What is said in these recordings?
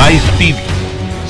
Live TV,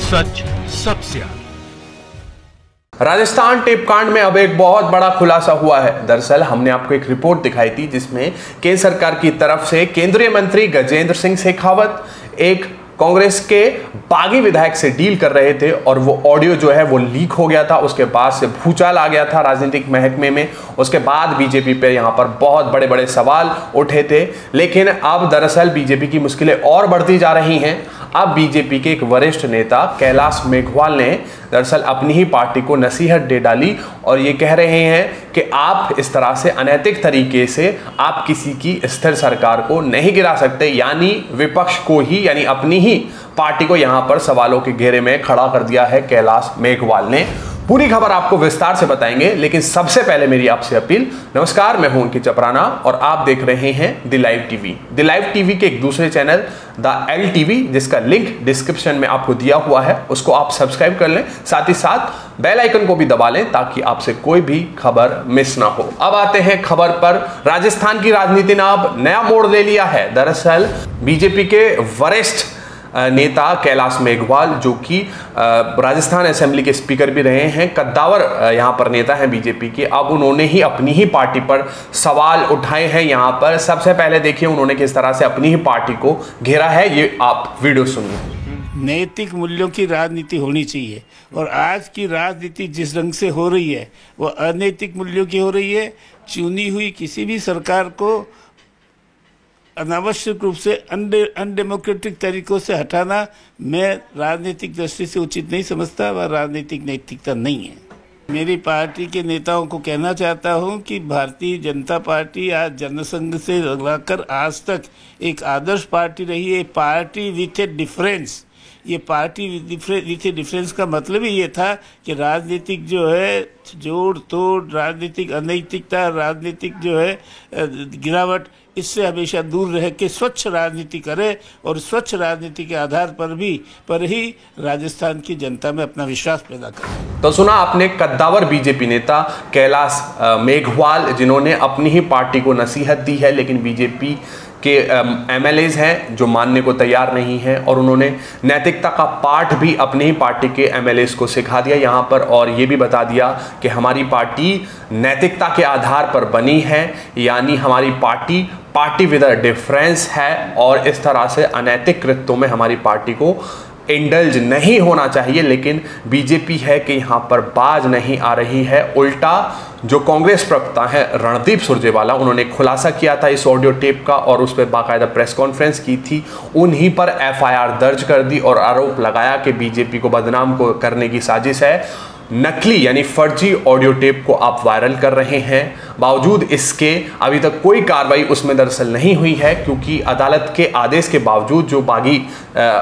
सच सबसे आगे। Rajasthan tape कांड में अब एक बहुत बड़ा खुलासा हुआ है। दरअसल हमने आपको एक रिपोर्ट दिखाई थी जिसमें केंद्र सरकार की तरफ से केंद्रीय मंत्री गजेंद्र सिंह शेखावत एक कांग्रेस के बागी विधायक से डील कर रहे थे और वो ऑडियो जो है वो लीक हो गया था। उसके बाद से भूचाल आ गया था राजनीतिक महकमे में। उसके बाद बीजेपी पे यहाँ पर बहुत बड़े बड़े सवाल उठे थे, लेकिन अब दरअसल बीजेपी की मुश्किलें और बढ़ती जा रही हैं। अब बीजेपी के एक वरिष्ठ नेता कैलाश मेघवाल ने दरअसल अपनी ही पार्टी को नसीहत दे डाली और ये कह रहे हैं कि आप इस तरह से अनैतिक तरीके से आप किसी की स्थिर सरकार को नहीं गिरा सकते, यानी विपक्ष को ही, यानी अपनी ही पार्टी को यहां पर सवालों के घेरे में खड़ा कर दिया है कैलाश मेघवाल ने। पूरी खबर आपको विस्तार से बताएंगे, लेकिन सबसे पहले मेरी आपसे अपील। नमस्कार, मैं हूं अंकित चपराना और आप देख रहे हैं the live TV. The live TV के एक दूसरे चैनल द एल टीवी, जिसका लिंक डिस्क्रिप्शन में आपको दिया हुआ है, उसको आप सब्सक्राइब कर लें। साथ ही साथ बेल आइकन को भी दबा लें ताकि आपसे कोई भी खबर मिस ना हो। अब आते हैं खबर पर। राजस्थान की राजनीति ने अब नया मोड़ ले लिया है। दरअसल बीजेपी के वरिष्ठ नेता कैलाश मेघवाल, जो कि राजस्थान असेंबली के स्पीकर भी रहे हैं, कद्दावर यहां पर नेता हैं बीजेपी के, अब उन्होंने ही अपनी ही पार्टी पर सवाल उठाए हैं। यहां पर सबसे पहले देखिए उन्होंने किस तरह से अपनी ही पार्टी को घेरा है, ये आप वीडियो सुनिए। नैतिक मूल्यों की राजनीति होनी चाहिए और आज की राजनीति जिस रंग से हो रही है वो अनैतिक मूल्यों की हो रही है। चुनी हुई किसी भी सरकार को अनावश्यक रूप से अनडेमोक्रेटिक तरीकों से हटाना मैं राजनीतिक दृष्टि से उचित नहीं समझता, वह राजनीतिक नैतिकता नहीं है। मेरी पार्टी के नेताओं को कहना चाहता हूं कि भारतीय जनता पार्टी आज जनसंघ से लगाकर आज तक एक आदर्श पार्टी रही है, पार्टी विथ ए डिफरेंस। ये पार्टी विथ ए डिफरेंस का मतलब ही ये था कि राजनीतिक जो है जोड़ तोड़, राजनीतिक अनैतिकता, राजनीतिक जो है गिरावट, इससे हमेशा दूर रह के स्वच्छ राजनीति करे और स्वच्छ राजनीति के आधार पर ही राजस्थान की जनता में अपना विश्वास पैदा करे। तो सुना आपने कद्दावर बीजेपी नेता कैलाश मेघवाल, जिन्होंने अपनी ही पार्टी को नसीहत दी है, लेकिन बीजेपी के एमएलएज हैं जो मानने को तैयार नहीं हैं, और उन्होंने नैतिकता का पाठ भी अपनी ही पार्टी के एमएलएज को सिखा दिया यहाँ पर, और ये भी बता दिया कि हमारी पार्टी नैतिकता के आधार पर बनी है, यानी हमारी पार्टी विद अ डिफरेंस है, और इस तरह से अनैतिक कृत्यों में हमारी पार्टी को इंडल्ज नहीं होना चाहिए। लेकिन बीजेपी है कि यहाँ पर बाज नहीं आ रही है। उल्टा जो कांग्रेस प्रवक्ता है रणदीप सुरजेवाला, उन्होंने खुलासा किया था इस ऑडियो टेप का और उस पर बाकायदा प्रेस कॉन्फ्रेंस की थी। उन्हीं पर एफआईआर दर्ज कर दी और आरोप लगाया कि बीजेपी को बदनाम करने की साजिश है। नकली यानी फर्जी ऑडियो टेप को आप वायरल कर रहे हैं। बावजूद इसके अभी तक कोई कार्रवाई उसमें दरअसल नहीं हुई है, क्योंकि अदालत के आदेश के बावजूद जो बागी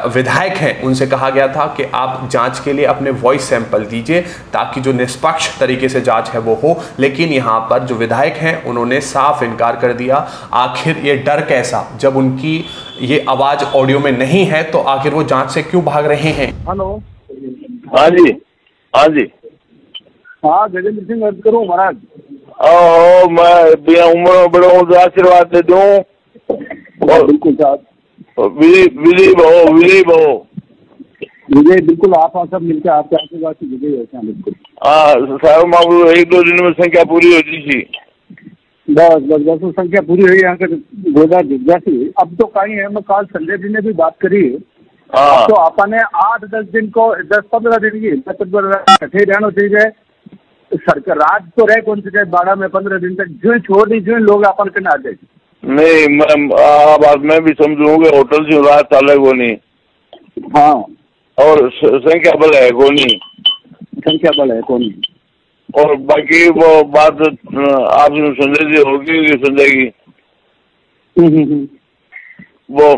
विधायक हैं उनसे कहा गया था कि आप जांच के लिए अपने वॉइस सैंपल दीजिए ताकि जो निष्पक्ष तरीके से जांच है वो हो। लेकिन यहाँ पर जो विधायक हैं उन्होंने साफ इनकार कर दिया। आखिर ये डर कैसा, जब उनकी ये आवाज ऑडियो में नहीं है तो आखिर वो जांच से क्यों भाग रहे हैं? हेलो, हाँ जी, हाँ जी, हाँ गजेंद्र सिंह अर्ज करूँ महाराज। मैं बिना उम्र में बड़ा हूँ, आशीर्वाद दे दूँ। बिल्कुल साहब, विजय भो विजय, बिल्कुल आप सब मिलकर आपके आशीर्वाद से विजय होते हैं। बिल्कुल हाँ साहब, मामू 1-2 दिन में संख्या पूरी हो जी। बस संख्या पूरी हुई, यहाँ के गोदा जैसी अब तो कहीं है। मैं कल संजय जी ने भी बात करी, तो आपने 8-10 दिन को 10-15 दिन की इकट्ठे रहना चाहिए। सरकार राज तो रहे कौन से 12 में 15 दिन तक जो छोड़ दी, जो लोग अपन के ना आ जाए। नहीं, बात मैं भी समझूंगा, होटल से रात अलग होनी। हाँ, और संख्या बल है कौन, और बाकी वो बात आप संजय जी होगी संजय की, वो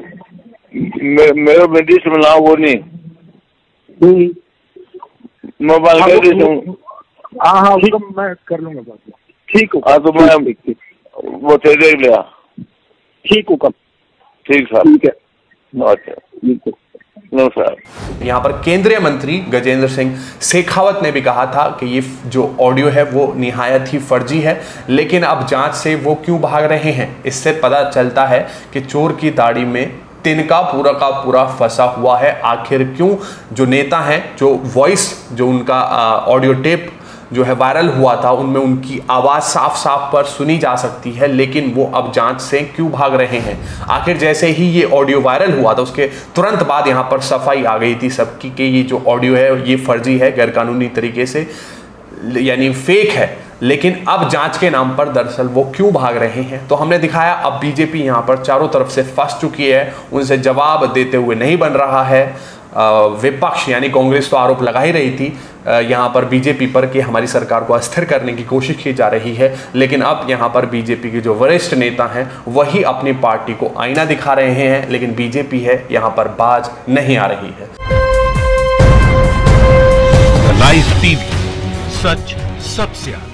मेरे बेटी से मिला वो नहीं, मैं बात कर रही हूँ। हाँ, मैं कर लूंगा बात। ठीक हो? हाँ, तो मैं वो तेरे लिया। ठीक हो कब? ठीक साहब, ठीक है, अच्छा, नमस्कार। यहाँ पर केंद्रीय मंत्री गजेंद्र सिंह शेखावत ने भी कहा था कि ये जो ऑडियो है वो निहायत ही फर्जी है, लेकिन अब जांच से वो क्यों भाग रहे हैं। इससे पता चलता है कि चोर की दाढ़ी में तिनका पूरा का पूरा फंसा हुआ है। आखिर क्यों जो नेता हैं, जो वॉइस, जो उनका ऑडियो टेप जो है वायरल हुआ था, उनमें उनकी आवाज़ साफ साफ पर सुनी जा सकती है, लेकिन वो अब जांच से क्यों भाग रहे हैं। आखिर जैसे ही ये ऑडियो वायरल हुआ था उसके तुरंत बाद यहाँ पर सफाई आ गई थी सबकी कि ये जो ऑडियो है ये फर्जी है, गैरकानूनी तरीके से, यानी फेक है। लेकिन अब जांच के नाम पर दरअसल वो क्यों भाग रहे हैं, तो हमने दिखाया अब बीजेपी यहाँ पर चारों तरफ से फंस चुकी है, उनसे जवाब देते हुए नहीं बन रहा है। विपक्ष यानी कांग्रेस तो आरोप लगा ही रही थी यहाँ पर बीजेपी पर कि हमारी सरकार को अस्थिर करने की कोशिश की जा रही है, लेकिन अब यहाँ पर बीजेपी के जो वरिष्ठ नेता हैं वही अपनी पार्टी को आईना दिखा रहे हैं, लेकिन बीजेपी है यहाँ पर बाज नहीं आ रही है। लाइव टीवी, सच सबसे आगे।